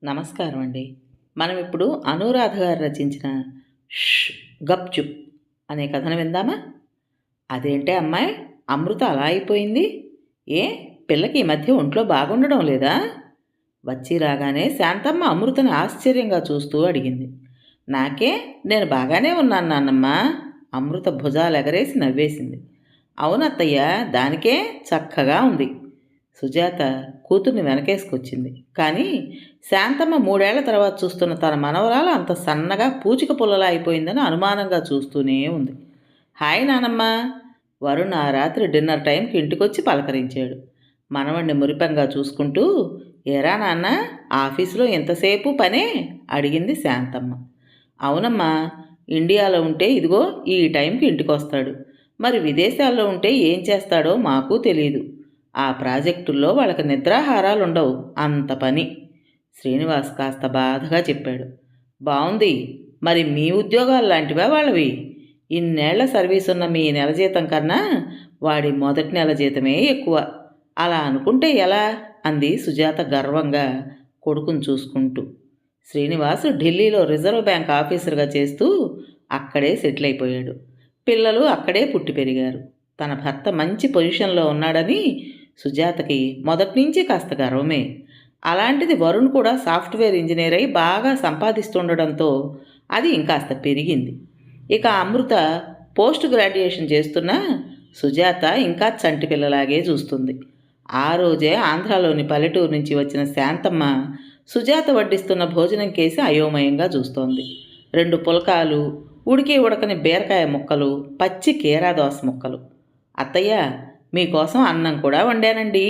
నమస్కారం అండి. మనం ఇప్పుడు అనురాధ గారు రచించిన 'ష్ గప్‌చుప్' అనే కథను విందామా? అదేంటే అమ్మాయి అమృత అలా అయిపోయింది? ఏ పిల్లకి ఈ మధ్య ఒంట్లో బాగుండడం లేదా? వచ్చి రాగానే శాంతమ్మ అమృతని ఆశ్చర్యంగా చూస్తూ అడిగింది. నాకే నేను బాగానే ఉన్నాను నాన్నమ్మ. అమృత భుజాలు ఎగరేసి నవ్వేసింది. అవునత్తయ్య, దానికే చక్కగా ఉంది. సుజాత కూతుర్ని వెనకేసుకొచ్చింది. కానీ శాంతమ్మ 3 ఏళ్ల తర్వాత చూస్తున్న తన మనవరాలు అంత సన్నగా పూచిక పుల్లలా అయిపోయిందని అనుమానంగా చూస్తూనే ఉంది. హాయ్ నానమ్మ. వరుణ్ ఆ రాత్రి డిన్నర్ టైంకి ఇంటికొచ్చి పలకరించాడు. మనవణ్ణి మురిపంగా చూసుకుంటూ, ఏరా నాన్న, ఆఫీసులో ఎంతసేపు పనే? అడిగింది శాంతమ్మ. అవునమ్మా, ఇండియాలో ఉంటే ఇదిగో ఈ టైంకి ఇంటికొస్తాడు. మరి విదేశాల్లో ఉంటే ఏం చేస్తాడో మాకు తెలియదు. ఆ ప్రాజెక్టుల్లో వాళ్ళకి నిద్రాహారాలుండవు, అంత పని. శ్రీనివాస్ కాస్త బాధగా చెప్పాడు. బావుంది. మరి మీ ఉద్యోగాలు లాంటివా వాళ్ళవి? ఇన్నేళ్ల సర్వీస్ ఉన్న మీ నెల జీతం కన్నా వాడి మొదటి నెల జీతమే ఎక్కువ. అలా అనుకుంటే ఎలా? అంది సుజాత గర్వంగా కొడుకును చూసుకుంటూ. శ్రీనివాస్ ఢిల్లీలో రిజర్వ్ బ్యాంక్ ఆఫీసర్గా చేస్తూ అక్కడే సెటిల్ అయిపోయాడు. పిల్లలు అక్కడే పుట్టి పెరిగారు. తన భర్త మంచి పొజిషన్లో ఉన్నాడని సుజాతకి మొదటి నుంచి కాస్త గర్వమే. అలాంటిది వరుణ్ కూడా సాఫ్ట్వేర్ ఇంజనీర్ అయి బాగా సంపాదిస్తుండడంతో అది ఇంకాస్త పెరిగింది. ఇక అమృత పోస్ట్ గ్రాడ్యుయేషన్ చేస్తున్నా సుజాత ఇంకా చంటి పిల్లలాగే చూస్తుంది. ఆ రోజే ఆంధ్రాలోని పల్లెటూరు నుంచి వచ్చిన శాంతమ్మ సుజాత వడ్డిస్తున్న భోజనం కేసి అయోమయంగా చూస్తోంది. 2 పుల్కాలు, ఉడికి ఉడకని బీరకాయ ముక్కలు, పచ్చి కీరాదోస ముక్కలు. అత్తయ్య, మీకోసం అన్నం కూడా వండానండి.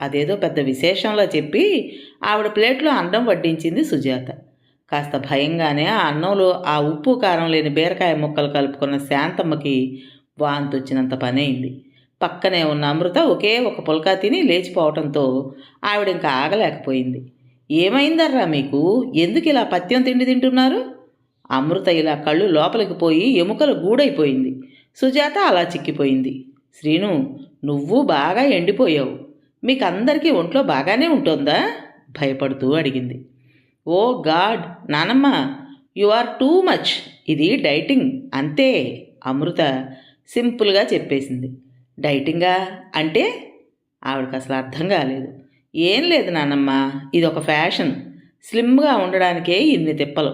అదేదో పెద్ద విశేషంలో చెప్పి ఆవిడ ప్లేట్లో అన్నం వడ్డించింది సుజాత. కాస్త భయంగానే ఆ అన్నంలో ఆ ఉప్పు కారం లేని బీరకాయ ముక్కలు కలుపుకున్న శాంతమ్మకి వాంతొచ్చినంత పనైంది. పక్కనే ఉన్న అమృత ఒకే ఒక పుల్కా తిని లేచిపోవడంతో ఆవిడ ఇంకా ఆగలేకపోయింది. ఏమైందర్రా మీకు? ఎందుకు ఇలా పత్యం తిండి తింటున్నారు? అమృత ఇలా కళ్ళు లోపలికి పోయి ఎముకలు గూడైపోయింది. సుజాత అలా చిక్కిపోయింది. శ్రీను, నువ్వు బాగా ఎండిపోయావు. మీకందరికీ ఒంట్లో బాగానే ఉంటుందా? భయపడుతూ అడిగింది. ఓ గాడ్ నానమ్మ, యు ఆర్ టూ మచ్. ఇది డైటింగ్ అంతే, అమృత సింపుల్గా చెప్పేసింది. డైటింగా అంటే? ఆవిడకి అసలు అర్థం కాలేదు. ఏం లేదు నానమ్మ, ఇదొక ఫ్యాషన్. స్లిమ్గా ఉండడానికే ఇన్ని తిప్పలు.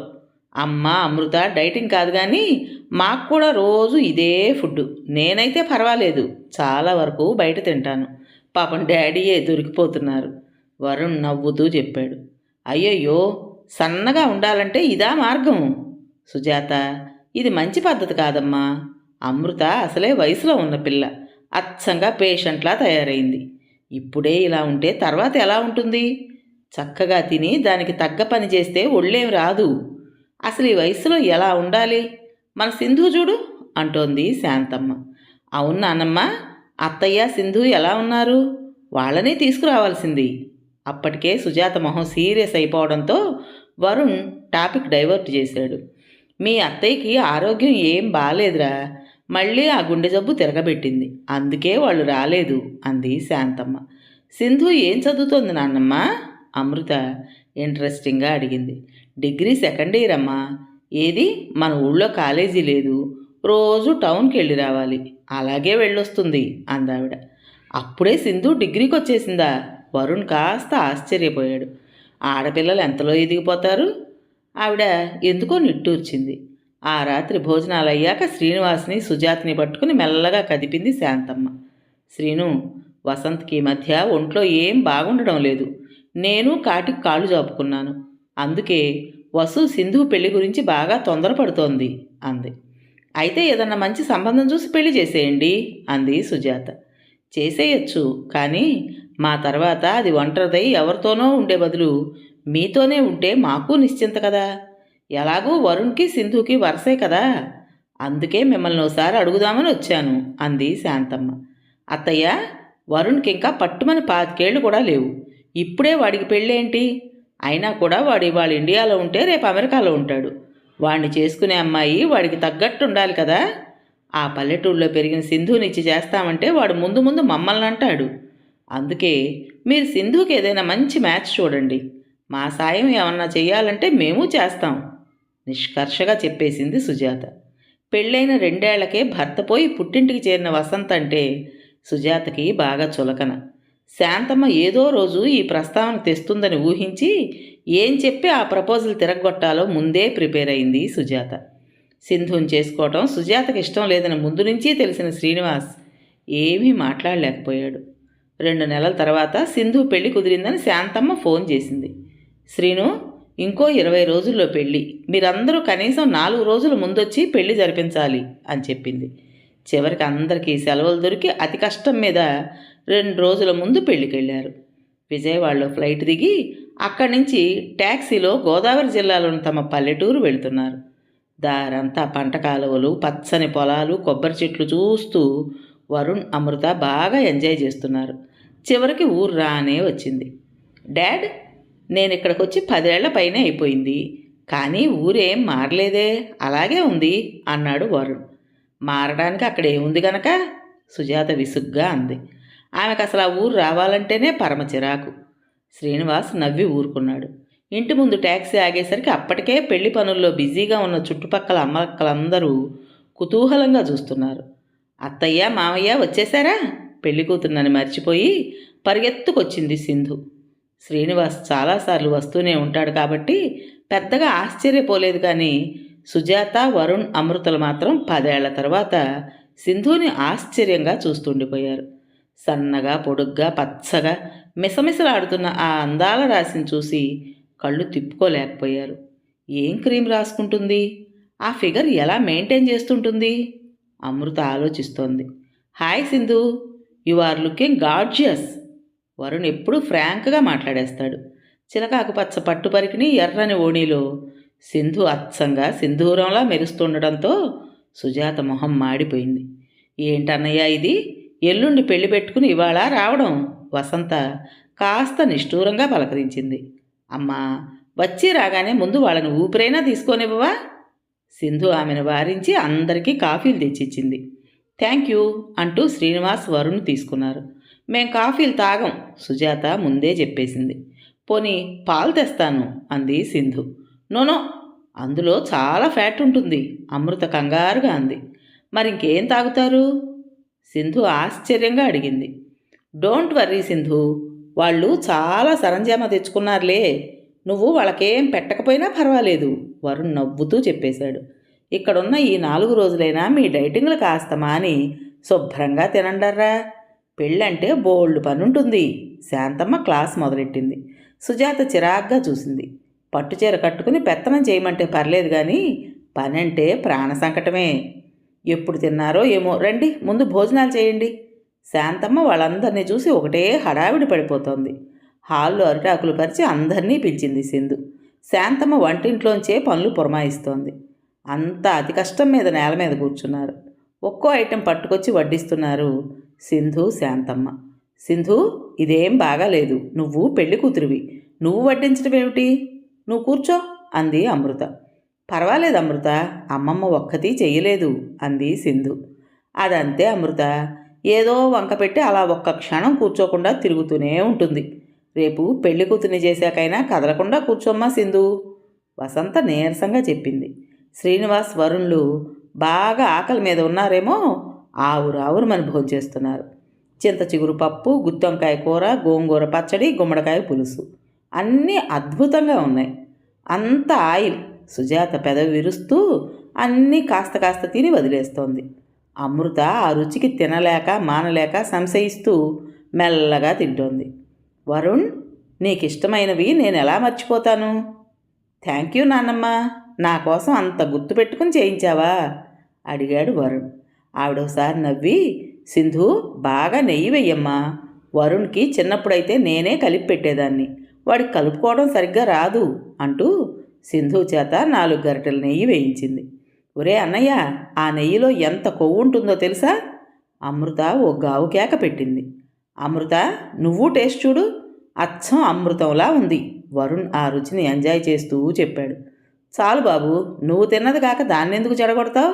అమ్మ అమృత డైటింగ్ కాదు కానీ మాకు కూడా రోజు ఇదే ఫుడ్. నేనైతే పర్వాలేదు, చాలా వరకు బయట తింటాను. పాపం డాడీయే దొరికిపోతున్నారు. వరుణ్ నవ్వుతూ చెప్పాడు. అయ్యయ్యో, సన్నగా ఉండాలంటే ఇదా మార్గం? సుజాత, ఇది మంచి పద్ధతి కాదమ్మా. అమృత అసలే వయసులో ఉన్న పిల్ల, అచ్చంగా పేషెంట్లా తయారైంది. ఇప్పుడే ఇలా ఉంటే తర్వాత ఎలా ఉంటుంది? చక్కగా తిని దానికి తగ్గ పని చేస్తే ఒళ్ళేం రాదు. అసలు ఈ వయసులో ఎలా ఉండాలి? మన సింధు చూడు అంటోంది శాంతమ్మ. అవును నాన్నమ్మ, అత్తయ్య సింధు ఎలా ఉన్నారు? వాళ్ళనే తీసుకురావాల్సింది. అప్పటికే సుజాత మొహం సీరియస్ అయిపోవడంతో వరుణ్ టాపిక్ డైవర్ట్ చేశాడు. మీ అత్తయ్యకి ఆరోగ్యం ఏం బాలేదురా, మళ్ళీ ఆ గుండె జబ్బు తిరగబెట్టింది, అందుకే వాళ్ళు రాలేదు అంది శాంతమ్మ. సింధు ఏం చదువుతోంది నాన్నమ్మ? అమృత ఇంట్రెస్టింగ్గా అడిగింది. డిగ్రీ 2nd ఇయర్ అమ్మా. ఏది, మన ఊళ్ళో కాలేజీ లేదు, రోజు టౌన్కి వెళ్ళి రావాలి. అలాగే వెళ్ళొస్తుంది అందావిడ. అప్పుడే సింధు డిగ్రీకి వచ్చేసిందా? వరుణ్ కాస్త ఆశ్చర్యపోయాడు. ఆడపిల్లలు ఎంతలో ఎదిగిపోతారు? ఆవిడ ఎందుకో నిట్టూర్చింది. ఆ రాత్రి భోజనాలు అయ్యాక శ్రీనివాస్ని సుజాతని పట్టుకుని మెల్లగా కదిపింది శాంతమ్మ. శ్రీను, వసంత్కి మధ్య ఒంట్లో ఏం బాగుండడం లేదు. నేను కాటికి కాళ్ళు చాపుకున్నాను. అందుకే వసు సింధు పెళ్లి గురించి బాగా తొందరపడుతోంది అంది. అయితే ఏదన్నా మంచి సంబంధం చూసి పెళ్లి చేసేయండి అంది సుజాత. చేసేయచ్చు, కానీ మా తర్వాత అది ఒంటరిదై ఎవరితోనో ఉండే బదులు మీతోనే ఉంటే మాకు నిశ్చింత కదా. ఎలాగూ వరుణ్కి సింధుకి వరసే కదా. అందుకే మిమ్మల్ని ఒకసారి అడుగుదామని వచ్చాను అంది శాంతమ్మ. అత్తయ్య, వరుణ్కి ఇంకా పట్టుమని 25 ఏళ్ళు కూడా లేవు. ఇప్పుడే వాడికి పెళ్ళేంటి? అయినా కూడా వాడు ఇవాళ ఇండియాలో ఉంటే రేపు అమెరికాలో ఉంటాడు. వాడిని చేసుకునే అమ్మాయి వాడికి తగ్గట్టు ఉండాలి కదా. ఆ పల్లెటూళ్ళలో పెరిగిన సింధునిచ్చి చేస్తామంటే వాడు ముందు ముందు మమ్మల్ని అంటాడు. అందుకే మీరు సింధుకి ఏదైనా మంచి మ్యాచ్ చూడండి. మా సాయం ఏమన్నా చెయ్యాలంటే మేము చేస్తాం నిష్కర్షగా చెప్పేసింది సుజాత. పెళ్ళైన 2 ఏళ్లకే భర్త పోయి పుట్టింటికి చేరిన వసంత్ అంటే సుజాతకి బాగా చులకన. శాంతమ్మ ఏదో రోజు ఈ ప్రస్తావన తెస్తుందని ఊహించి ఏం చెప్పి ఆ ప్రపోజల్ తిరగొట్టాలో ముందే ప్రిపేర్ అయింది సుజాత. సింధుని చేసుకోవటం సుజాతకి ఇష్టం లేదని ముందు నుంచి తెలిసిన శ్రీనివాస్ ఏమీ మాట్లాడలేకపోయాడు. 2 నెలల తర్వాత సింధు పెళ్లి కుదిరిందని శాంతమ్మ ఫోన్ చేసింది. శ్రీను, ఇంకో 20 రోజుల్లో పెళ్ళి, మీరందరూ కనీసం 4 రోజుల ముందొచ్చి పెళ్లి జరిపించాలి అని చెప్పింది. చివరికి అందరికీ సెలవులు దొరికి అతి కష్టం మీద 2 రోజుల ముందు పెళ్ళికెళ్ళారు. విజయవాడలో ఫ్లైట్ దిగి అక్కడి నుంచి ట్యాక్సీలో గోదావరి జిల్లాలోని తమ పల్లెటూరు వెళుతున్నారు. దారంతా పంట కాలువలు, పచ్చని పొలాలు, కొబ్బరి చెట్లు చూస్తూ వరుణ్, అమృత బాగా ఎంజాయ్ చేస్తున్నారు. చివరికి ఊరు రానే వచ్చింది. డాడ్, నేను ఇక్కడికి వచ్చి 10 ఏళ్ల పైనే అయిపోయింది, కానీ ఊరేం మారలేదే, అలాగే ఉంది అన్నాడు వరుణ్. మారడానికి అక్కడ ఏముంది గనక, సుజాత విసుగ్గా అంది. ఆమెకు అసలు ఆ ఊరు రావాలంటేనే పరమ చిరాకు. శ్రీనివాస్ నవ్వి ఊరుకున్నాడు. ఇంటి ముందు ట్యాక్సీ ఆగేసరికి అప్పటికే పెళ్లి పనుల్లో బిజీగా ఉన్న చుట్టుపక్కల అమ్మక్కలందరూ కుతూహలంగా చూస్తున్నారు. అత్తయ్య, మామయ్య వచ్చేశారా? పెళ్లి కూతురునని మర్చిపోయి పరిగెత్తుకొచ్చింది సింధు. శ్రీనివాస్ చాలాసార్లు వస్తూనే ఉంటాడు కాబట్టి పెద్దగా ఆశ్చర్యపోలేదు. కానీ సుజాత, వరుణ్, అమృతలు మాత్రం 10 ఏళ్ల తర్వాత సింధుని ఆశ్చర్యంగా చూస్తుండిపోయారు. సన్నగా, పొడుగ్గా, పచ్చగా మిసమిసలాడుతున్న ఆ అందాల రాశిని చూసి కళ్ళు తిప్పుకోలేకపోయారు. ఏం క్రీమ్ రాసుకుంటుంది? ఆ ఫిగర్ ఎలా మెయింటైన్ చేస్తుంటుంది? అమృత ఆలోచిస్తోంది. Hi Sindhu, you are looking gorgeous. Varun ఎప్పుడూ ఫ్రాంక్గా మాట్లాడేస్తాడు. చిలకాకు పచ్చ పట్టు పరికిని, ఎర్రని ఓణీలో సింధు అచ్చంగా సింధూరంలా మెరుస్తుండడంతో సుజాత మొహం మాడిపోయింది. ఏంటన్నయ్య ఇది, ఎల్లుండి పెళ్లి పెట్టుకుని ఇవాళ రావడం? వసంత కాస్త నిష్ఠూరంగా పలకరించింది. అమ్మా, వచ్చి రాగానే ముందు వాళ్ళని ఊపిరైనా తీసుకోనివ్వవా? సింధు ఆమెను వారించి అందరికీ కాఫీలు తెచ్చిచ్చింది. థ్యాంక్ యూ అంటూ శ్రీనివాస్, వరుణ్ తీసుకున్నారు. మేం కాఫీలు తాగం, సుజాత ముందే చెప్పేసింది. పోనీ పాలు తెస్తాను అంది సింధు. నోనో, అందులో చాలా ఫ్యాట్ ఉంటుంది, అమృత కంగారుగా అంది. మరింకేం తాగుతారు? సింధు ఆశ్చర్యంగా అడిగింది. డోంట్ వర్రీ సింధు, వాళ్ళు చాలా సరంజామా తెచ్చుకున్నారులే, నువ్వు వాళ్ళకేం పెట్టకపోయినా పర్వాలేదు, వరుణ్ నవ్వుతూ చెప్పేశాడు. ఇక్కడున్న ఈ 4 రోజులైనా మీ డైటింగ్లు కాస్త మాని శుభ్రంగా తినండర్రా. పెళ్ళంటే బోల్డ్ పనుంటుంది. శాంతమ్మ క్లాస్ మొదలెట్టింది. సుజాత చిరాగ్గా చూసింది. పట్టుచీర కట్టుకుని పెత్తనం చేయమంటే పర్లేదు, కానీ పనంటే ప్రాణ సంకటమే. ఎప్పుడు తిన్నారో ఏమో, రండి ముందు భోజనాలు చేయండి. శాంతమ్మ వాళ్ళందరినీ చూసి ఒకటే హడావిడి పడిపోతోంది. హాల్లో అరిటాకులు పరిచి అందరినీ పిలిచింది సింధు. శాంతమ్మ వంటింట్లోంచే పనులు పురమాయిస్తోంది. అంతా అతి కష్టం మీద నేల మీద కూర్చున్నారు. ఒక్కో ఐటెం పట్టుకొచ్చి వడ్డిస్తున్నారు సింధు, శాంతమ్మ. సింధు, ఇదేం బాగాలేదు, నువ్వు పెళ్లి కూతురివి, నువ్వు వడ్డించడం ఏమిటి? నువ్వు కూర్చో అంది అమృత. పర్వాలేదు అమృత, అమ్మమ్మ ఒక్కతి చెయ్యలేదు అంది సింధు. అదంతే అమృత, ఏదో వంక పెట్టి అలా ఒక్క క్షణం కూర్చోకుండా తిరుగుతూనే ఉంటుంది. రేపు పెళ్లి కూతుర్ని చేశాకైనా కదలకుండా కూర్చోమ్మా సింధు, వసంత నీరసంగా చెప్పింది. శ్రీనివాస్, వరుణ్లు బాగా ఆకలి మీద ఉన్నారేమో, ఆవురావురమని భోంచేస్తున్నారు. చింత చిగురు పప్పు, గుత్తొంకాయ కూర, గోంగూర పచ్చడి, గుమ్మడికాయ పులుసు అన్నీ అద్భుతంగా ఉన్నాయి. అంత ఆయిల్. సుజాత పెదవి విరుస్తూ అన్నీ కాస్త కాస్త తిని వదిలేస్తోంది. అమృత ఆ రుచికి తినలేక మానలేక సంశయిస్తూ మెల్లగా తింటోంది. వరుణ్, నీకిష్టమైనవి నేను ఎలా మర్చిపోతాను? థ్యాంక్ యూ నాన్నమ్మ, నా కోసం అంత గుర్తుపెట్టుకుని చేయించావా అడిగాడు వరుణ్. ఆవిడోసారి నవ్వి, సింధు బాగా నెయ్యి వెయ్యమ్మా, వరుణ్కి చిన్నప్పుడైతే నేనే కలిపి పెట్టేదాన్ని, వాడికి కలుపుకోవడం సరిగ్గా రాదు అంటూ సింధు చేత 4 గరిటెల నెయ్యి వేయించింది. ఒరే అన్నయ్య, ఆ నెయ్యిలో ఎంత కొవ్వు ఉంటుందో తెలుసా? అమృత ఓ గావు కేక పెట్టింది. అమృత, నువ్వు టేస్ట్ చూడు, అచ్చం అమృతంలా ఉంది, వరుణ్ ఆ రుచిని ఎంజాయ్ చేస్తూ చెప్పాడు. చాలు బాబు, నువ్వు తిన్నది కాక దాన్నెందుకు చెడగొడతావు?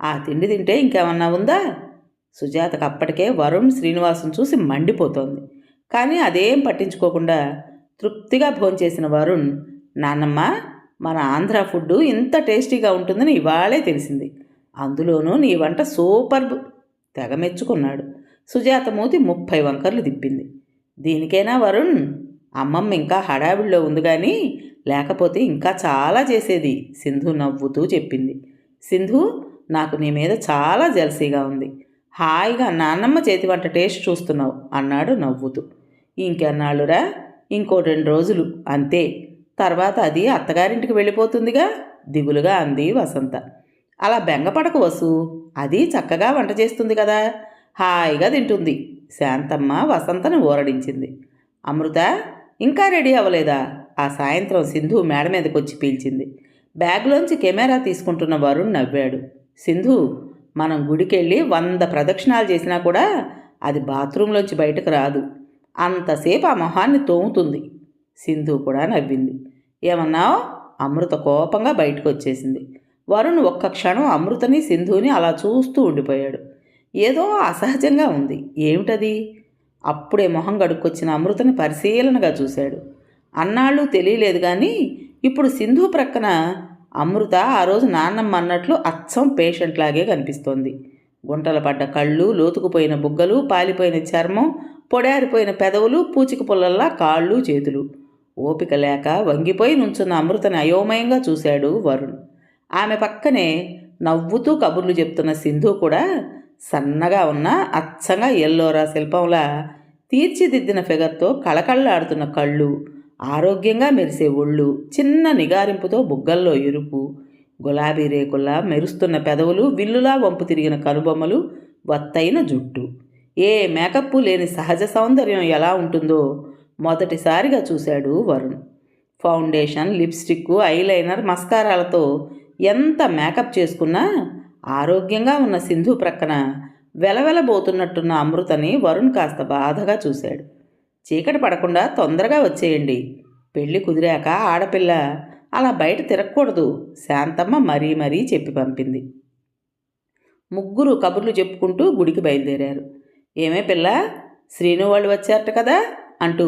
ఆ తిండి తింటే ఇంకేమన్నా ఉందా? సుజాతకు అప్పటికే వరుణ్, శ్రీనివాసును చూసి మండిపోతోంది. కానీ అదేం పట్టించుకోకుండా తృప్తిగా భోంచేసిన వరుణ్, నాన్నమ్మ, మన ఆంధ్ర ఫుడ్ ఇంత టేస్టీగా ఉంటుందని ఇవాళే తెలిసింది. అందులోనూ నీ వంట సూపర్బ్, తెగ మెచ్చుకున్నాడు. సుజాత మూతి 30 వంకర్లు తిప్పింది. దీనికైనా వరుణ్, అమ్మమ్మ ఇంకా హడావిడిలో ఉంది కానీ లేకపోతే ఇంకా చాలా చేసేది, సింధు నవ్వుతూ చెప్పింది. సింధు, నాకు నీ మీద చాలా జలసీగా ఉంది. హాయిగా నాన్నమ్మ చేతి వంట టేస్ట్ చూస్తున్నావు అన్నాడు నవ్వుతూ. ఇంకెన్నాళ్ళురా, ఇంకో 2 రోజులు అంతే, తర్వాత అది అత్తగారింటికి వెళ్ళిపోతుందిగా, దిగులుగా అంది వసంత. అలా బెంగపడకు వసు, అది చక్కగా వంట చేస్తుంది కదా, హాయిగా తింటుంది, శాంతమ్మ వసంతను ఊరడించింది. అమృత, ఇంకా రెడీ అవ్వలేదా? ఆ సాయంత్రం సింధు మేడ మీదకి వచ్చి పీల్చింది. బ్యాగ్లోంచి కెమెరా తీసుకుంటున్న వరుణ్ నవ్వాడు. సింధు, మనం గుడికెళ్ళి 100 ప్రదక్షిణాలు చేసినా కూడా అది బాత్రూంలోంచి బయటకు రాదు, అంతసేపు ఆ మొహాన్ని తోముతుంది. సింధు కూడా నవ్వింది. ఏమన్నావు? అమృత కోపంగా బయటకు వచ్చేసింది. వరుణ్ ఒక్క క్షణం అమృతని సింధుని అలా చూస్తూ ఉండిపోయాడు. ఏదో అసహజంగా ఉంది. ఏమిటది? అప్పుడే మొహం గడుక్కొచ్చిన అమృతని పరిశీలనగా చూశాడు. అన్నాళ్ళు తెలియలేదు కానీ ఇప్పుడు సింధు ప్రక్కన అమృత ఆ రోజు నాన్నమ్మ అన్నట్లు అచ్చం పేషెంట్ లాగే కనిపిస్తోంది. గుంటలు పడ్డ కళ్ళు, లోతుకుపోయిన బుగ్గలు, పాలిపోయిన చర్మం, పొడారిపోయిన పెదవులు, పూచిక పుల్లల్లా కాళ్ళు చేతులు. ఓపిక లేక వంగిపోయి నుంచున్న అమృతని అయోమయంగా చూశాడు వరుణ్. ఆమె పక్కనే నవ్వుతూ కబుర్లు చెప్తున్న సింధు కూడా సన్నగా ఉన్న అచ్చంగా ఎల్లోరా శిల్పంలా తీర్చిదిద్దిన ఫిగర్తో కళకళలాడుతున్న కళ్ళు, ఆరోగ్యంగా మెరిసే ఒళ్ళు, చిన్న నిగారింపుతో బుగ్గల్లో ఎరుపు, గులాబీ రేకుల్లా మెరుస్తున్న పెదవులు, విల్లులా వంపు తిరిగిన కనుబొమ్మలు, వత్తైన జుట్టు. ఏ మేకప్పు లేని సహజ సౌందర్యం ఎలా ఉంటుందో మొదటిసారిగా చూశాడు వరుణ్. ఫౌండేషన్, లిప్స్టిక్, ఐలైనర్, మస్కారాలతో ఎంత మేకప్ చేసుకున్నా ఆరోగ్యంగా ఉన్న సింధు ప్రక్కన వెలవెలబోతున్నట్టున్న అమృతని వరుణ్ కాస్త బాధగా చూశాడు. చీకటి పడకుండా తొందరగా వచ్చేయండి, పెళ్లి కుదిరాక ఆడపిల్ల అలా బయట తిరగకూడదు, శాంతమ్మ మరీ మరీ చెప్పి పంపింది. ముగ్గురు కబుర్లు చెప్పుకుంటూ గుడికి బయలుదేరారు. ఏమే పిల్ల, శ్రీను వాళ్ళు వచ్చారట కదా అంటూ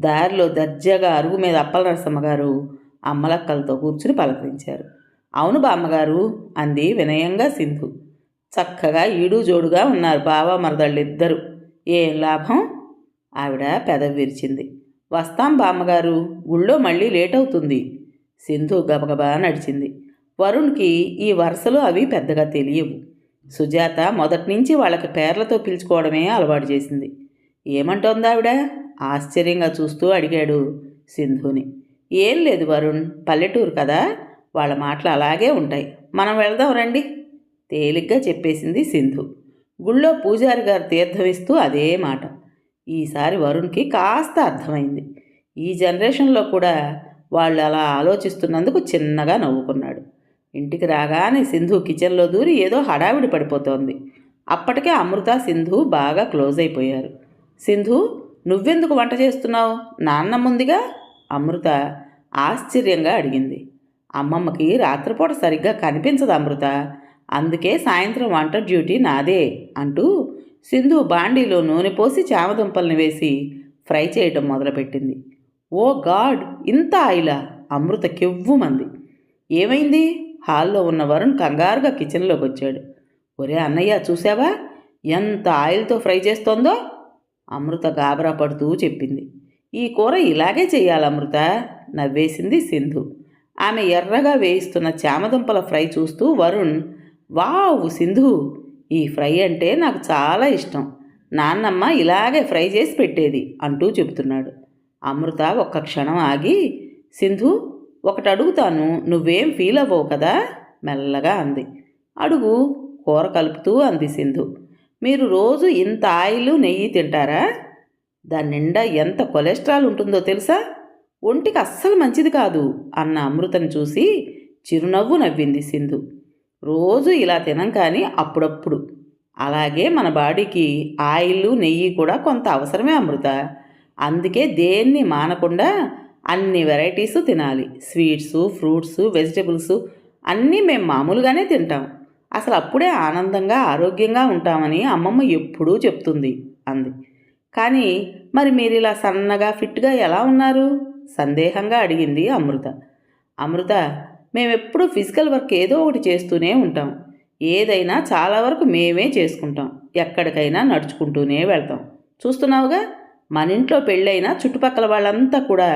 దారిలో దర్జాగా అరుగు మీద అప్పల నరసమ్మగారు అమ్మలక్కలతో కూర్చుని పలకరించారు. అవును బామ్మగారు అంది వినయంగా సింధు. చక్కగా ఈడు జోడుగా ఉన్నారు బావ మరదళ్ళిద్దరూ, ఏం లాభం? ఆవిడ పెదవి విరిచింది. వస్తాం బామ్మగారు, గుళ్ళో మళ్ళీ లేట్ అవుతుంది. సింధు గబగబా నడిచింది. వరుణ్కి ఈ వరుసలు అవి పెద్దగా తెలియవు. సుజాత మొదటి నుంచి వాళ్ళకి పేర్లతో పిలుచుకోవడమే అలవాటు చేసింది. ఏమంటోంది ఆవిడ? ఆశ్చర్యంగా చూస్తూ అడిగాడు సింధుని. ఏం లేదు వరుణ్, పల్లెటూరు కదా, వాళ్ళ మాటలు అలాగే ఉంటాయి, మనం వెళదాం రండి, తేలిగ్గా చెప్పేసింది సింధు. గుళ్ళో పూజారి గారు తీర్థమిస్తూ అదే మాట. ఈసారి వరుణ్కి కాస్త అర్థమైంది. ఈ జనరేషన్లో కూడా వాళ్ళు అలా ఆలోచిస్తున్నందుకు చిన్నగా నవ్వుకున్నాడు. ఇంటికి రాగానే సింధు కిచెన్లో దూరి ఏదో హడావిడి పడిపోతోంది. అప్పటికే అమృత, సింధు బాగా క్లోజ్ అయిపోయారు. సింధు, నువ్వెందుకు వంట చేస్తున్నావు? నాన్నమ్ముందిగా, అమృత ఆశ్చర్యంగా అడిగింది. అమ్మమ్మకి రాత్రిపూట సరిగ్గా కనిపించదు అమృత, అందుకే సాయంత్రం వంట డ్యూటీ నాదే అంటూ సింధు బాండీలో నూనె పోసి చామదుంపల్ని వేసి ఫ్రై చేయటం మొదలుపెట్టింది. ఓ గాడ్, ఇంత ఆయిలా? అమృత కెవ్వుమంది. ఏమైంది? హాల్లో ఉన్న వరుణ్ కంగారుగా కిచెన్లోకి వచ్చాడు. ఒరే అన్నయ్య, చూసావా ఎంత ఆయిల్తో ఫ్రై చేస్తోందో? అమృత గాబరా పడుతూ చెప్పింది. ఈ కూర ఇలాగే చెయ్యాలి అమృత, నవ్వేసింది సింధు. ఆమె ఎర్రగా వేయిస్తున్న చామదుంపల ఫ్రై చూస్తూ వరుణ్, వావ్ సింధు, ఈ ఫ్రై అంటే నాకు చాలా ఇష్టం, నాన్నమ్మ ఇలాగే ఫ్రై చేసి పెట్టేది అంటూ చెబుతున్నాడు. అమృత ఒక్క క్షణం ఆగి, సింధు ఒకటి అడుగుతాను, నువ్వేం ఫీల్ అవ్వవు కదా, మెల్లగా అంది. అడుగు, కూర కలుపుతూ అంది సింధు. మీరు రోజు ఇంత ఆయిల్, నెయ్యి తింటారా? దాని నిండా ఎంత కొలెస్ట్రాల్ ఉంటుందో తెలుసా, ఒంటికి అస్సలు మంచిది కాదు అన్న అమృతను చూసి చిరునవ్వు నవ్వింది సింధు. రోజు ఇలా తినం కానీ అప్పుడప్పుడు, అలాగే మన బాడీకి ఆయిల్, నెయ్యి కూడా కొంత అవసరమే అమృత, అందుకే దేన్ని మానకుండా అన్ని వెరైటీసు తినాలి. స్వీట్సు, ఫ్రూట్సు, వెజిటబుల్సు అన్నీ మేము మామూలుగానే తింటాం, అసలు అప్పుడే ఆనందంగా ఆరోగ్యంగా ఉంటామని అమ్మమ్మ ఎప్పుడూ చెప్తుంది అంది. కానీ మరి మీరు ఇలా సన్నగా ఫిట్గా ఎలా ఉన్నారు సందేహంగా అడిగింది అమృత. అమృత, మేమెప్పుడూ ఫిజికల్ వర్క్ ఏదో ఒకటి చేస్తూనే ఉంటాం. ఏదైనా చాలా వరకు మేమే చేసుకుంటాం. ఎక్కడికైనా నడుచుకుంటూనే వెళ్తాం. చూస్తున్నావుగా, మన ఇంట్లో పెళ్ళైనా చుట్టుపక్కల వాళ్ళంతా కూడా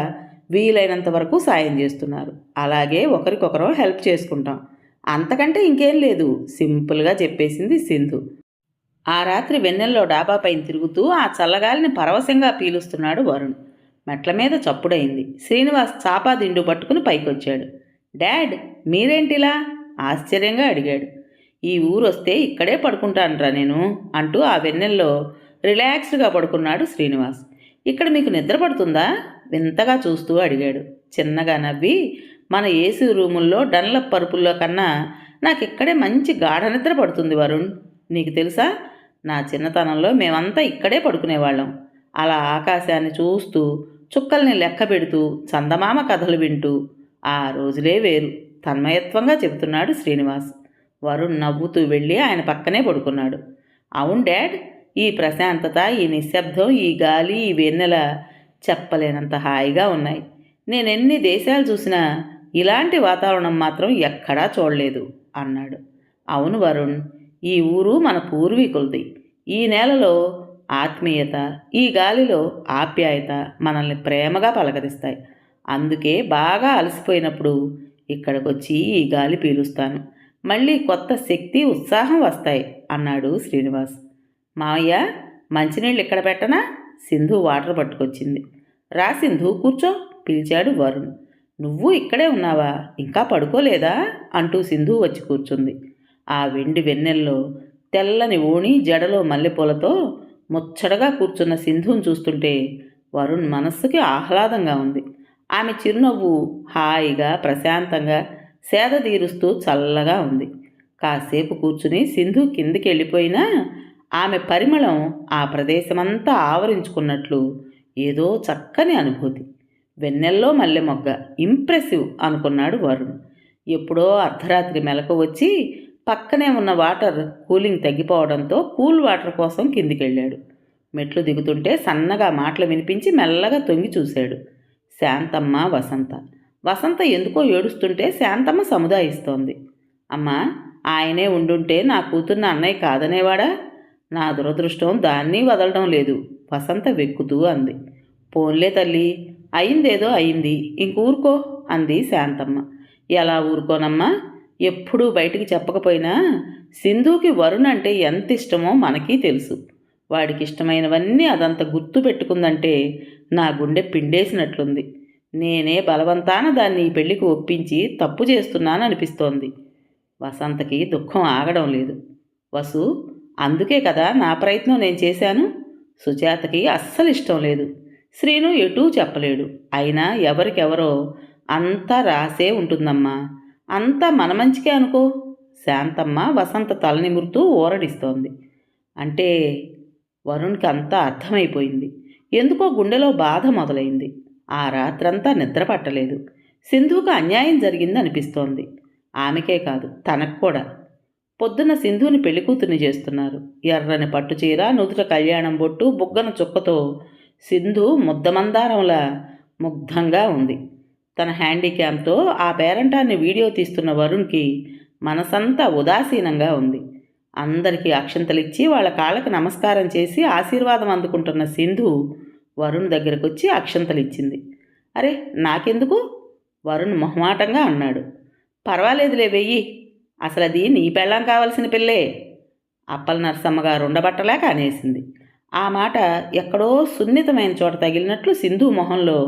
వీలైనంత వరకు సాయం చేస్తున్నారు. అలాగే ఒకరికొకరం హెల్ప్ చేసుకుంటాం. అంతకంటే ఇంకేం లేదు సింపుల్గా చెప్పేసింది సింధు. ఆ రాత్రి వెన్నెల్లో డాబా పైన తిరుగుతూ ఆ చల్లగాలిని పరవశంగా పీలుస్తున్నాడు వరుణ్. మెట్ల మీద చప్పుడైంది. శ్రీనివాస్ చాపా దిండు పట్టుకుని పైకొచ్చాడు. డాడ్, మీరేంటిలా ఆశ్చర్యంగా అడిగాడు. ఈ ఊరొస్తే ఇక్కడే పడుకుంటానురా నేను అంటూ ఆ వెన్నెల్లో రిలాక్స్డ్గా పడుకున్నాడు శ్రీనివాస్. ఇక్కడ మీకు నిద్ర పడుతుందా వింతగా చూస్తూ అడిగాడు. చిన్నగా నవ్వి, మన ఏసీ రూముల్లో డన్లప్ పరుపుల్లో కన్నా నాకు ఇక్కడే మంచి గాఢ నిద్ర పడుతుంది వరుణ్. నీకు తెలుసా, నా చిన్నతనంలో మేమంతా ఇక్కడే పడుకునేవాళ్ళం. అలా ఆకాశాన్ని చూస్తూ చుక్కల్ని లెక్క పెడుతూ చందమామ కథలు వింటూ. ఆ రోజులే వేరు తన్మయత్వంగా చెబుతున్నాడు శ్రీనివాస్. వరుణ్ నవ్వుతూ వెళ్ళి ఆయన పక్కనే పడుకున్నాడు. అవును డాడ్, ఈ ప్రశాంతత, ఈ నిశ్శబ్దం, ఈ గాలి, ఈ వెన్నెల చెప్పలేనంత హాయిగా ఉన్నాయి. నేనెన్ని దేశాలు చూసినా ఇలాంటి వాతావరణం మాత్రం ఎక్కడా చూడలేదు అన్నాడు. అవును వరుణ్, ఈ ఊరు మన పూర్వీకులది. ఈ నేలలో ఆత్మీయత, ఈ గాలిలో ఆప్యాయత మనల్ని ప్రేమగా పలకరిస్తాయి. అందుకే బాగా అలసిపోయినప్పుడు ఇక్కడికొచ్చి ఈ గాలి పీలుస్తాను. మళ్ళీ కొత్త శక్తి, ఉత్సాహం వస్తాయి అన్నాడు శ్రీనివాస్. మావయ్య, మంచినీళ్ళు ఇక్కడ పెట్టనా? సింధు వాటర్ పట్టుకొచ్చింది. రా సింధు, కూర్చో పిలిచాడు వరుణ్. నువ్వు ఇక్కడే ఉన్నావా, ఇంకా పడుకోలేదా అంటూ సింధు వచ్చి కూర్చుంది. ఆ వెండి వెన్నెల్లో తెల్లని ఓణి జడలో మల్లెపూలతో ముచ్చటగా కూర్చున్న సింధుని చూస్తుంటే వరుణ్ మనస్సుకి ఆహ్లాదంగా ఉంది. ఆమె చిరునవ్వు హాయిగా ప్రశాంతంగా సేద తీరుస్తూ చల్లగా ఉంది. కాసేపు కూర్చుని సింధు కిందికి వెళ్ళిపోయినా ఆమె పరిమళం ఆ ప్రదేశమంతా ఆవరించుకున్నట్లు ఏదో చక్కని అనుభూతి. వెన్నెల్లో మల్లె మొగ్గ, ఇంప్రెసివ్ అనుకున్నాడు వరుణ్. ఎప్పుడో అర్ధరాత్రి మెలకు వచ్చి పక్కనే ఉన్న వాటర్ కూలింగ్ తగ్గిపోవడంతో కూల్ వాటర్ కోసం కిందికెళ్ళాడు. మెట్లు దిగుతుంటే సన్నగా మాటలు వినిపించి మెల్లగా తొంగి చూశాడు. శాంతమ్మ, వసంత. వసంత ఎందుకో ఏడుస్తుంటే శాంతమ్మ సముదాయిస్తోంది. అమ్మా, ఆయనే ఉండుంటే నా కూతుర్ని అన్నయ్య కాదనేవాడా? నా దురదృష్టం దాన్ని వదలడం లేదు వసంత వెక్కుతూ అంది. పోన్లే తల్లి, అయిందేదో అయింది, ఇంకూరుకో అంది శాంతమ్మ. ఎలా ఊరుకోనమ్మా, ఎప్పుడూ బయటికి చెప్పకపోయినా సింధుకి వరుణ్ అంటే ఎంత ఇష్టమో మనకీ తెలుసు. వాడికి ఇష్టమైనవన్నీ అదంత గుర్తు పెట్టుకుందంటే నా గుండె పిండేసినట్లుంది. నేనే బలవంతాన దాన్ని ఈ పెళ్లికి ఒప్పించి తప్పు చేస్తున్నాననిపిస్తోంది. వసంతకి దుఃఖం ఆగడం లేదు. వసు, అందుకే కదా నా ప్రయత్నం నేను చేశాను. సుజాతకి అస్సలు ఇష్టం లేదు. శ్రీను ఎటూ చెప్పలేడు. అయినా ఎవరికెవరో అంతా రాసే ఉంటుందమ్మా. అంతా మన మంచికే అనుకో. శాంతమ్మ వసంత తలనిమురుతూ ఊరడిస్తోంది. అంటే వరుణ్కి అంతా అర్థమైపోయింది. ఎందుకో గుండెలో బాధ మొదలైంది. ఆ రాత్రంతా నిద్ర పట్టలేదు. సింధుకు అన్యాయం జరిగిందనిపిస్తోంది. ఆమెకే కాదు, తనకు కూడా. పొద్దున్న సింధుని పెళ్లికూతుర్ని చేస్తున్నారు. ఎర్రని పట్టుచీర, నుదుట కళ్యాణం బొట్టు, బుగ్గన చుక్కతో సింధు ముద్దమందారంలా ముగ్ధంగా ఉంది. తన హ్యాండీక్యామ్తో ఆ పేరంటాన్ని వీడియో తీస్తున్న వరుణ్కి మనసంతా ఉదాసీనంగా ఉంది. అందరికీ అక్షంతలిచ్చి వాళ్ళ కాళ్ళకు నమస్కారం చేసి ఆశీర్వాదం అందుకుంటున్న సింధు వరుణ్ దగ్గరకొచ్చి అక్షంతలిచ్చింది. అరే, నాకెందుకు? వరుణ్ మొహమాటంగా అన్నాడు. పర్వాలేదులే, వెయ్యి. అసలు అది నీ పెళ్ళాం కావలసిన పిల్లే. అప్పల నరసమ్మగారు ఉండబట్టలేక అనేసింది. ఆ మాట ఎక్కడో సున్నితమైన చోట తగిలినట్లు సింధు మొహంలో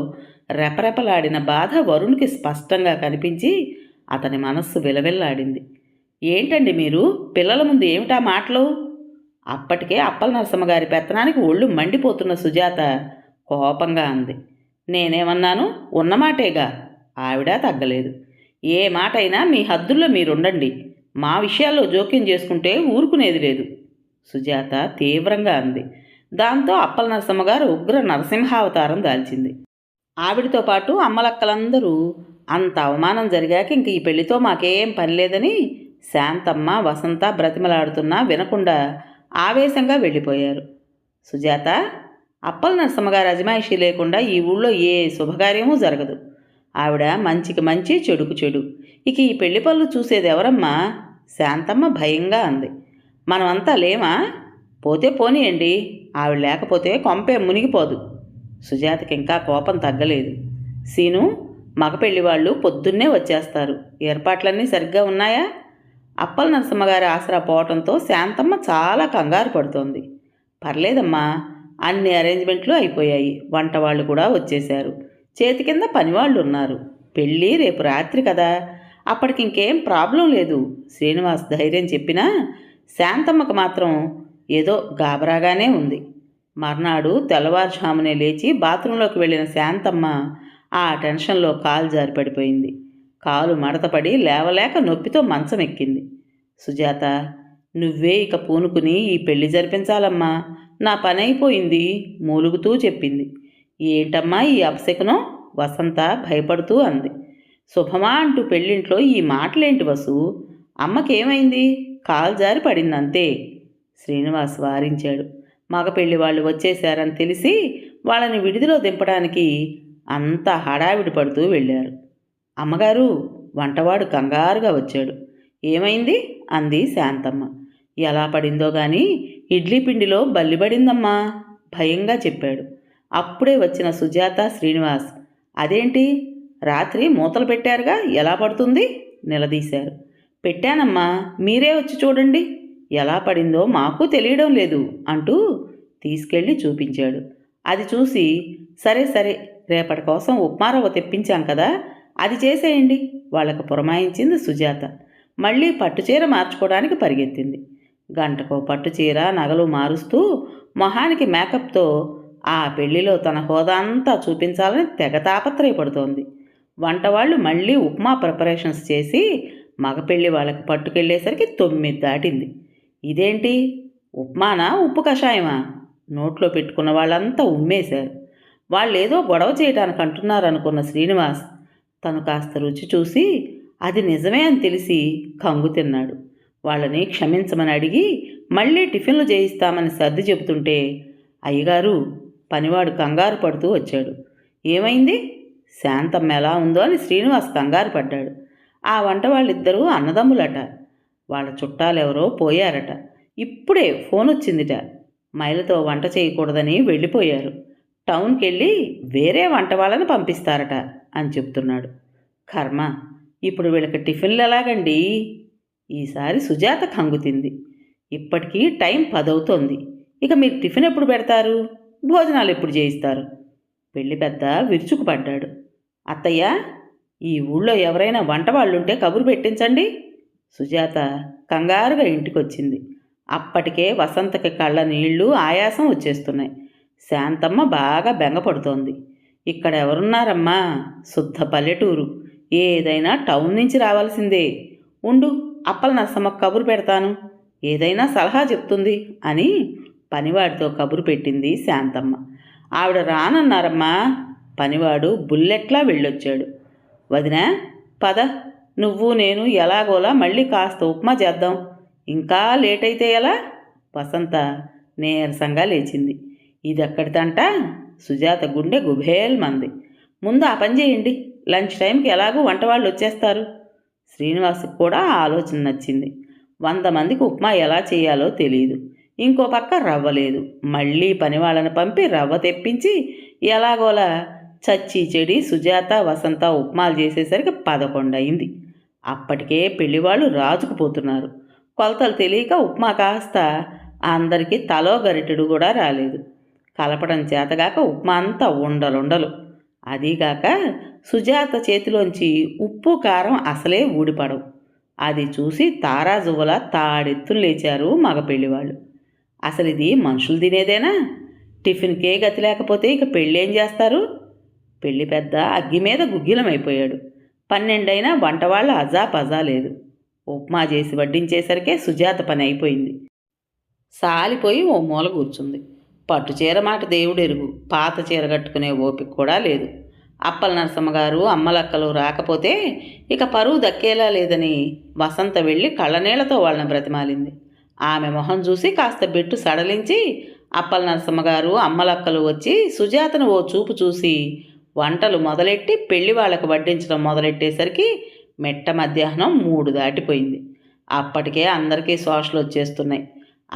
రెపరెపలాడిన బాధ వరుణ్కి స్పష్టంగా కనిపించి అతని మనస్సు విలవిల్లాడింది. ఏంటండి మీరు, పిల్లల ముందు ఏమిటా మాటలు? అప్పటికే అప్పల నరసమ్మగారి పెత్తనానికి ఒళ్ళు మండిపోతున్న సుజాత కోపంగా అంది. నేనేమన్నాను? ఉన్నమాటేగా. ఆవిడ తగ్గలేదు. ఏ మాట అయినా మీ హద్దుల్లో మీరుండండి. మా విషయాల్లో జోక్యం చేసుకుంటే ఊరుకునేది లేదు, సుజాత తీవ్రంగా అంది. దాంతో అప్పల నరసమ్మగారు ఉగ్ర నరసింహావతారం దాల్చింది. ఆవిడతో పాటు అమ్మలక్కలందరూ అంత అవమానం జరిగాక ఇంక ఈ పెళ్లితో మాకేం పని లేదని శాంతమ్మ, వసంత బ్రతిమలాడుతున్నా వినకుండా ఆవేశంగా వెళ్ళిపోయారు. సుజాత, అప్పల నరసమ్మగారు అజమాయిషీ లేకుండా ఈ ఊళ్ళో ఏ శుభకార్యమూ జరగదు. ఆవిడ మంచికి మంచి, చెడుకు చెడు. ఇక ఈ పెళ్లి పనులు చూసేది ఎవరమ్మా? శాంతమ్మ భయంగా అంది. మనమంతా లేమా? పోతే పోనీయండి, ఆవిడ లేకపోతే కొంపే మునిగిపోదు. సుజాతకి ఇంకా కోపం తగ్గలేదు. సీను, మగ పెళ్లివాళ్ళు పొద్దున్నే వచ్చేస్తారు. ఏర్పాట్లన్నీ సరిగ్గా ఉన్నాయా? అప్పల నరసమ్మగారి ఆసరా పోవటంతో శాంతమ్మ చాలా కంగారు పడుతోంది. పర్లేదమ్మా, అన్ని అరేంజ్మెంట్లు అయిపోయాయి. వంట వాళ్ళు కూడా వచ్చేశారు. చేతి కింద పనివాళ్ళు ఉన్నారు. పెళ్ళి రేపు రాత్రి కదా, అప్పటికి ఇంకేం ప్రాబ్లం లేదు. శ్రీనివాస్ ధైర్యం చెప్పినా శాంతమ్మకు మాత్రం ఏదో గాబరాగానే ఉంది. మర్నాడు తెల్లవారుజామునే లేచి బాత్రూంలోకి వెళ్ళిన శాంతమ్మ ఆ టెన్షన్లో కాలు జారి పడిపోయింది. కాలు మడతపడి లేవలేక నొప్పితో మంచం ఎక్కింది. సుజాత, నువ్వే ఇక పూనుకుని ఈ పెళ్లి జరిపించాలమ్మా, నా పని అయిపోయింది మూలుగుతూ చెప్పింది. ఏంటమ్మా ఈ అపశకునం? వసంత భయపడుతూ అంది. శుభమా అంటూ పెళ్ళింట్లో ఈ మాటలేంటి వసు? అమ్మకేమైంది? కాలు జారి పడిందంతే. శ్రీనివాస్ వారించాడు. మగ పెళ్లి వాళ్ళు వచ్చేశారని తెలిసి వాళ్ళని విడిదిలో దింపడానికి అంతా హడావిడి పడుతూ వెళ్ళారు. అమ్మగారు, వంటవాడు కంగారుగా వచ్చాడు. ఏమైంది? అంది శాంతమ్మ. ఎలా పడిందో గాని ఇడ్లీ పిండిలో బల్లిపడిందమ్మా, భయంగా చెప్పాడు. అప్పుడే వచ్చిన సుజాత, శ్రీనివాస్, అదేంటి రాత్రి మూతలు పెట్టారుగా, ఎలా పడుతుంది? నిలదీశారు. పెట్టానమ్మా, మీరే వచ్చి చూడండి, ఎలా పడిందో మాకు తెలియడం లేదు అంటూ తీసుకెళ్ళి చూపించాడు. అది చూసి, సరే సరే, రేపటి కోసం ఉప్మారవ్వ తెప్పించాం కదా, అది చేసేయండి వాళ్ళకు పురమాయించింది సుజాత. మళ్ళీ పట్టుచీర మార్చుకోవడానికి పరిగెత్తింది. గంటకో పట్టుచీర, నగలు మారుస్తూ మొహానికి మేకప్తో ఆ పెళ్లిలో తన హోదా అంతా చూపించాలని తెగ తాపత్రయపడుతోంది. వంటవాళ్ళు మళ్ళీ ఉప్మా ప్రిపరేషన్స్ చేసి మగపెళ్ళి వాళ్ళకి పట్టుకెళ్ళేసరికి 9 దాటింది. ఇదేంటి, ఉప్మానా ఉప్పు కషాయమా? నోట్లో పెట్టుకున్న వాళ్ళంతా ఉమ్మేశారు. వాళ్ళేదో గొడవ చేయడానికి అంటున్నారనుకున్న శ్రీనివాస్ తను కాస్త రుచి చూసి అది నిజమే అని తెలిసి కంగు తిన్నాడు. వాళ్ళని క్షమించమని అడిగి మళ్ళీ టిఫిన్లు చేయిస్తామని సర్ది చెబుతుంటే, అయ్యగారు, పనివాడు కంగారు పడుతూ వచ్చాడు. ఏమైంది? శాంతమ్మ ఎలా ఉందో అని శ్రీనివాస్ కంగారు పడ్డాడు. ఆ వంట వాళ్ళిద్దరూ అన్నదమ్ములట. వాళ్ళ చుట్టాలెవరో పోయారట. ఇప్పుడే ఫోన్ వచ్చిందిట. మైలతో వంట చేయకూడదని వెళ్ళిపోయారు. టౌన్కి వెళ్ళి వేరే వంట వాళ్ళని పంపిస్తారట అని చెప్తున్నాడు. కర్మ, ఇప్పుడు వీళ్ళకి టిఫిన్లు ఎలాగండి? ఈసారి సుజాత కంగుతింది. ఇప్పటికీ టైం 10 అవుతోంది. ఇక మీరు టిఫిన్ ఎప్పుడు పెడతారు? భోజనాలు ఎప్పుడు చేయిస్తారు? పెళ్లి పెద్ద విరుచుకుపడ్డాడు. అత్తయ్య, ఈ ఊళ్ళో ఎవరైనా వంట వాళ్ళుంటే కబురు పెట్టించండి. సుజాత కంగారుగా ఇంటికొచ్చింది. అప్పటికే వసంతకి కళ్ళ నీళ్లు, ఆయాసం వచ్చేస్తున్నాయి. శాంతమ్మ బాగా బెంగపడుతోంది. ఇక్కడ ఎవరున్నారమ్మా? శుద్ధ పల్లెటూరు. ఏదైనా టౌన్ నుంచి రావాల్సిందే. ఉండు, అప్పల నరసమ్మకు కబురు పెడతాను, ఏదైనా సలహా చెప్తుంది అని పనివాడితో కబురు పెట్టింది శాంతమ్మ. ఆవిడ రానన్నారమ్మా. పనివాడు బుల్లెట్లా వెళ్ళొచ్చాడు. వదినా, పద, నువ్వు నేను ఎలాగోలా మళ్ళీ కాస్త ఉప్మా చేద్దాం. ఇంకా లేట్ అయితే ఎలా? వసంత నీరసంగా లేచింది. ఇదెక్కడిదంట? సుజాత గుండె గుబేల్మంది. ముందు ఆ పని చేయండి, లంచ్ టైంకి ఎలాగూ వంట వాళ్ళు వచ్చేస్తారు. శ్రీనివాస్కి కూడా ఆ ఆలోచన నచ్చింది. 100 మందికి ఉప్మా ఎలా చేయాలో తెలియదు. ఇంకో పక్క రవ్వ లేదు. మళ్ళీ పని వాళ్ళని పంపి రవ్వ తెప్పించి ఎలాగోలా చచ్చి చెడి సుజాత, వసంత ఉప్మాలు చేసేసరికి 11 అయింది. అప్పటికే పెళ్లివాళ్ళు రాజుకుపోతున్నారు. కొలతలు తెలియక ఉప్మా కాస్త అందరికీ తలో గరిటెడు కూడా రాలేదు. కలపడం చేతగాక ఉప్మా అంతా ఉండలుండలు. అదీగాక సుజాత చేతిలోంచి ఉప్పు కారం అసలే ఊడిపడవు. అది చూసి తారాజువ్వలా తాడెత్తులు లేచారు మగ పెళ్లివాళ్ళు. అసలు ఇది మనుషులు తినేదేనా? టిఫిన్కే గతి లేకపోతే ఇక పెళ్ళేం చేస్తారు? పెళ్లి పెద్ద అగ్గి మీద గుగ్గిలమైపోయాడు. 12 అయినా వంట వాళ్ళ అజా పజా లేదు. ఉప్మా చేసి వడ్డించేసరికే సుజాత పని అయిపోయింది. సాలిపోయి ఓ మూల కూర్చుంది. పట్టుచీర మాట దేవుడెరుగు, పాత చీర కట్టుకునే ఓపిక కూడా లేదు. అప్పల నరసమ్మగారు, అమ్మలక్కలు రాకపోతే ఇక పరువు దక్కేలా లేదని వసంత వెళ్ళి కళ్ళనీళ్లతో వాళ్ళని బ్రతిమాలింది. ఆమె మొహం చూసి కాస్త బెట్టు సడలించి అప్పల నరసమ్మ గారు అమ్మలక్కలు వచ్చి సుజాతను ఓ చూపు చూసి వంటలు మొదలెట్టి పెళ్లి వాళ్ళకు వడ్డించడం మొదలెట్టేసరికి మెట్ట మధ్యాహ్నం 3 దాటిపోయింది. అప్పటికే అందరికీ శోషలు వచ్చేస్తున్నాయి.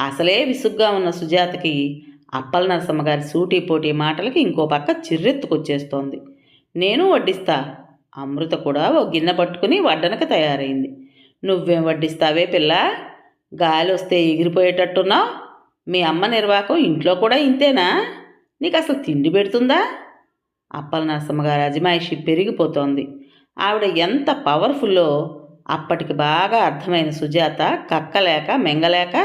అసలే విసుగ్గా ఉన్న సుజాతకి అప్పల నరసమ్మ గారి సూటిపోటీ మాటలకి ఇంకో పక్క చిర్రెత్తుకొచ్చేస్తోంది. నేను వడ్డిస్తా. అమృత కూడా ఓ గిన్నె పట్టుకుని వడ్డనకు తయారైంది. నువ్వేం వడ్డిస్తావే పిల్ల? గాలి వస్తే ఎగిరిపోయేటట్టున్నావు. మీ అమ్మ నిర్వాకం ఇంట్లో కూడా ఇంతేనా? నీకు అసలు తిండి పెడుతుందా? అప్పల నరసమ్మ గారి అజమాయిషి పెరిగిపోతోంది. ఆవిడ ఎంత పవర్ఫుల్లో అప్పటికి బాగా అర్థమైన సుజాత కక్కలేక మెంగలేక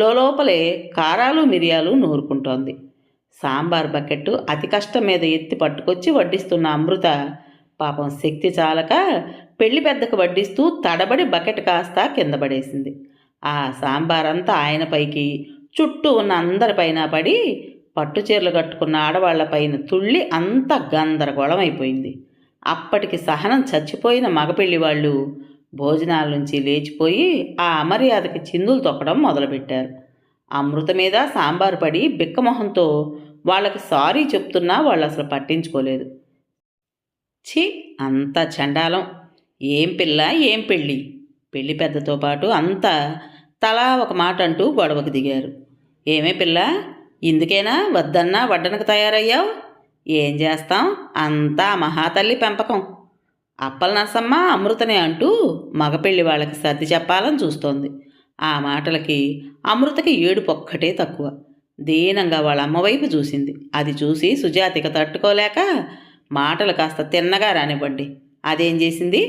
లోపలే కారాలు మిరియాలు నూరుకుంటోంది. సాంబార్ బకెట్టు అతి కష్టం మీద ఎత్తి పట్టుకొచ్చి వడ్డిస్తున్న అమృత పాపం శక్తి చాలక పెళ్లి పెద్దకు వడ్డిస్తూ తడబడి బకెట్ కాస్త కింద పడేసింది. ఆ సాంబారంతా ఆయన పైకి, చుట్టూ ఉన్న అందరిపైన పడి పట్టుచీరలు కట్టుకున్న ఆడవాళ్లపైన తుళ్ళి అంత గందరగోళం అయిపోయింది. అప్పటికి సహనం చచ్చిపోయిన మగపెళ్లి వాళ్ళు భోజనాల నుంచి లేచిపోయి ఆ అమర్యాదకి చిందులు తొక్కడం మొదలుపెట్టారు. అమృత మీద సాంబారు పడి బిక్కమొహంతో వాళ్ళకి సారీ చెప్తున్నా వాళ్ళు అసలు పట్టించుకోలేదు. ఛీ, అంత చండాలం! ఏం పిల్ల, ఏం పెళ్ళి! పెళ్లి పెద్దతో పాటు అంతా తలా ఒక మాట అంటూ గొడవకు దిగారు. ఏమే పిల్ల, ఇందుకేనా వద్దన్నా వడ్డనకు తయారయ్యావు? ఏం చేస్తాం, అంతా మహాతల్లి పెంపకం. అప్పల నరసమ్మ అమృతనే అంటూ మగపెళ్లి వాళ్ళకి సర్ది చెప్పాలని చూస్తోంది. ఆ మాటలకి అమృతకి ఏడుపొక్కటే తక్కువ. దీనంగా వాళ్ళ అమ్మవైపు చూసింది. అది చూసి సుజాతిక తట్టుకోలేక, మాటలు కాస్త తిన్నగా రానివ్వండి, అదేం చేసింది,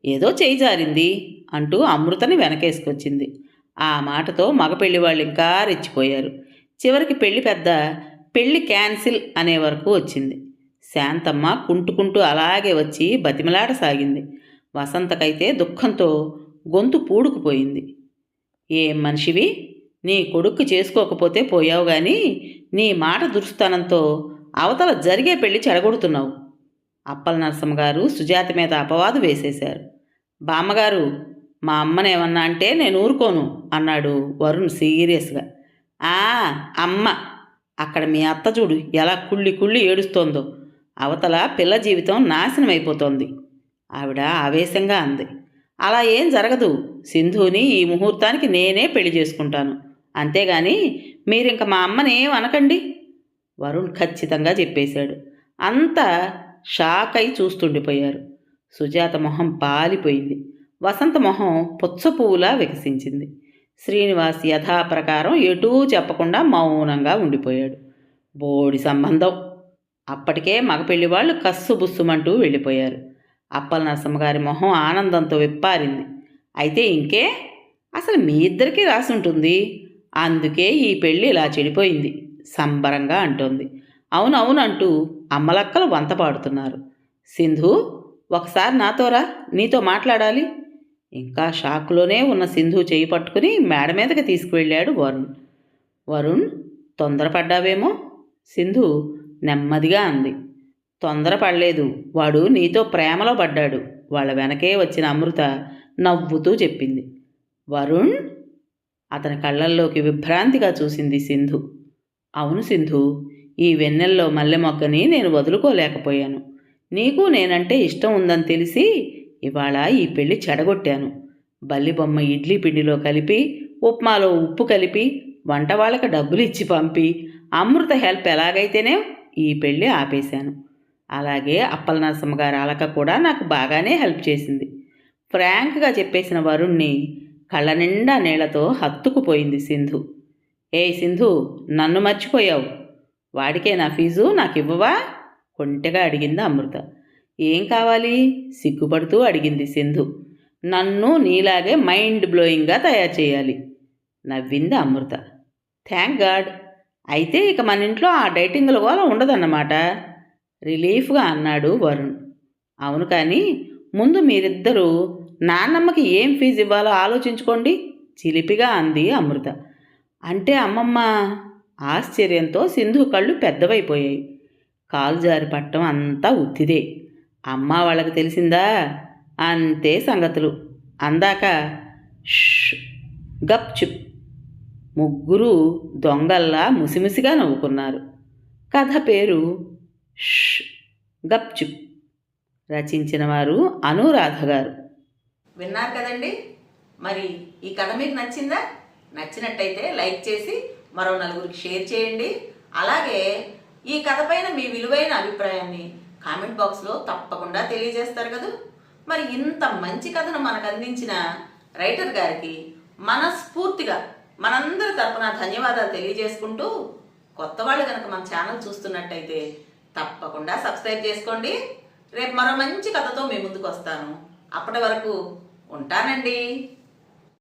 ఏదో చేయి జారింది అంటూ అమృతని వెనకేసుకొచ్చింది. ఆ మాటతో మగపెళ్లి వాళ్ళు ఇంకా రెచ్చిపోయారు. చివరికి పెళ్లి పెద్ద పెళ్లి క్యాన్సిల్ అనే వరకు వచ్చింది. శాంతమ్మ కుంటుకుంటూ అలాగే వచ్చి బతిమలాడసాగింది. వసంతకైతే దుఃఖంతో గొంతు పూడుకుపోయింది. ఏం మనిషివి, నీ కొడుక్కు చేసుకోకపోతే పోయావు గాని నీ మాట దురుస్తానంతో అవతల జరిగే పెళ్లి చెడగొడుతున్నావు. అప్పల నరసమ్మ గారు సుజాత మీద అపవాదు వేసేశారు. బామ్మగారు, మా అమ్మనేమన్నా అంటే నేను ఊరుకోను అన్నాడు వరుణ్ సీరియస్గా. అమ్మ, అక్కడ మీ అత్త చూడు ఎలా కుళ్ళి కుళ్ళి ఏడుస్తోందో. అవతల పిల్ల జీవితం నాశనం అయిపోతోంది. ఆవిడ ఆవేశంగా అంది. అలా ఏం జరగదు. సింధుని ఈ ముహూర్తానికి నేనే పెళ్లి చేసుకుంటాను. అంతేగాని మీరింక మా అమ్మనేం అనకండి. వరుణ్ ఖచ్చితంగా చెప్పేశాడు. అంతా షాక్ అయి చూస్తుండిపోయారు. సుజాత మొహం పాలిపోయింది. వసంత మొహం పుచ్చ పువ్వులా వికసించింది. శ్రీనివాస్ యథాప్రకారం ఎటూ చెప్పకుండా మౌనంగా ఉండిపోయాడు. బోడి సంబంధం. అప్పటికే మగపెళ్లి వాళ్ళు కస్సుబుస్సుమంటూ వెళ్ళిపోయారు. అప్పల నరసమ్మగారి మొహం ఆనందంతో విప్పారింది. అయితే ఇంకే, అసలు మీ ఇద్దరికీ రాసుంటుంది, అందుకే ఈ పెళ్ళి ఇలా చెడిపోయింది సంబరంగా అంటోంది. అవునవునంటూ అమ్మలక్కలు వంత పాడుతున్నారు. సింధు, ఒకసారి నాతోరా, నీతో మాట్లాడాలి. ఇంకా షాక్లోనే ఉన్న సింధు చేయి పట్టుకుని మేడ మీదకి తీసుకువెళ్ళాడు వరుణ్. వరుణ్, తొందరపడ్డావేమో? సింధు నెమ్మదిగా అంది. తొందరపడలేదు, వాడు నీతో ప్రేమలో పడ్డాడు. వాళ్ళ వెనకే వచ్చిన అమృత నవ్వుతూ చెప్పింది. వరుణ్? అతని కళ్ళల్లోకి విభ్రాంతిగా చూసింది సింధు. అవును సింధు, ఈ వెన్నెల్లో మల్లె మొగ్గని నేను వదులుకోలేకపోయాను. నీకు నేనంటే ఇష్టం ఉందని తెలిసి ఇవాళ ఈ పెళ్లి చెడగొట్టాను. బల్లిబొమ్మ ఇడ్లీ పిండిలో కలిపి, ఉప్మాలో ఉప్పు కలిపి, వంట వాళ్ళకి డబ్బులు ఇచ్చి పంపి, అమృత హెల్ప్ ఎలాగైతేనే ఈ పెళ్ళి ఆపేశాను. అలాగే అప్పల నరసమ్మ గారి అలక కూడా నాకు బాగానే హెల్ప్ చేసింది. ఫ్రాంక్గా చెప్పేసిన వరుణ్ణి కళ్ళ నిండా నీళ్లతో హత్తుకుపోయింది సింధు. ఏయ్ సింధు, నన్ను మర్చిపోయావు. వాడికే నా ఫీజు నాకు ఇవ్వవా? కొంటెగా అడిగింది అమృత. ఏం కావాలి? సిగ్గుపడుతూ అడిగింది సింధు. నన్ను నీలాగే మైండ్ బ్లోయింగ్గా తయారు చేయాలి, నవ్వింది అమృత. Thank God. అయితే ఇక మన ఇంట్లో ఆ డైటింగ్ల గోల ఉండదన్నమాట, రిలీఫ్గా అన్నాడు వరుణ్. అవును, కానీ ముందు మీరిద్దరూ నాన్నమ్మకి ఏం ఫీజు ఇవ్వాలో ఆలోచించుకోండి, చిలిపిగా అంది అమృత. అంటే అమ్మమ్మ? ఆశ్చర్యంతో సింధు కళ్ళు పెద్దవైపోయాయి. కాలు జారి పట్టం అంతా ఉత్తిదే. అమ్మ వాళ్ళకి తెలిసిందా అంతే సంగతులు. అందాక ష్, గప్ చుప్. ముగ్గురు దొంగల్లా ముసిముసిగా నవ్వుకున్నారు. కథ పేరు ష్ గప్చుప్. రచించిన వారు అనురాధ గారు. విన్నారు కదండి. మరి ఈ కథ మీకు నచ్చిందా? నచ్చినట్టయితే లైక్ చేసి మరో నలుగురికి షేర్ చేయండి. అలాగే ఈ కథ పైన మీ విలువైన అభిప్రాయాన్ని కామెంట్ బాక్స్లో తప్పకుండా తెలియజేస్తారు కదా. మరి ఇంత మంచి కథను మనకు అందించిన రైటర్ గారికి మనస్ఫూర్తిగా మనందరి తరపున ధన్యవాదాలు తెలియజేసుకుంటూ, కొత్త వాళ్ళు కనుక మన ఛానల్ చూస్తున్నట్టయితే తప్పకుండా సబ్స్క్రైబ్ చేసుకోండి. రేపు మరో మంచి కథతో మీ ముందుకు వస్తాను. అప్పటి వరకు ఉంటానండి.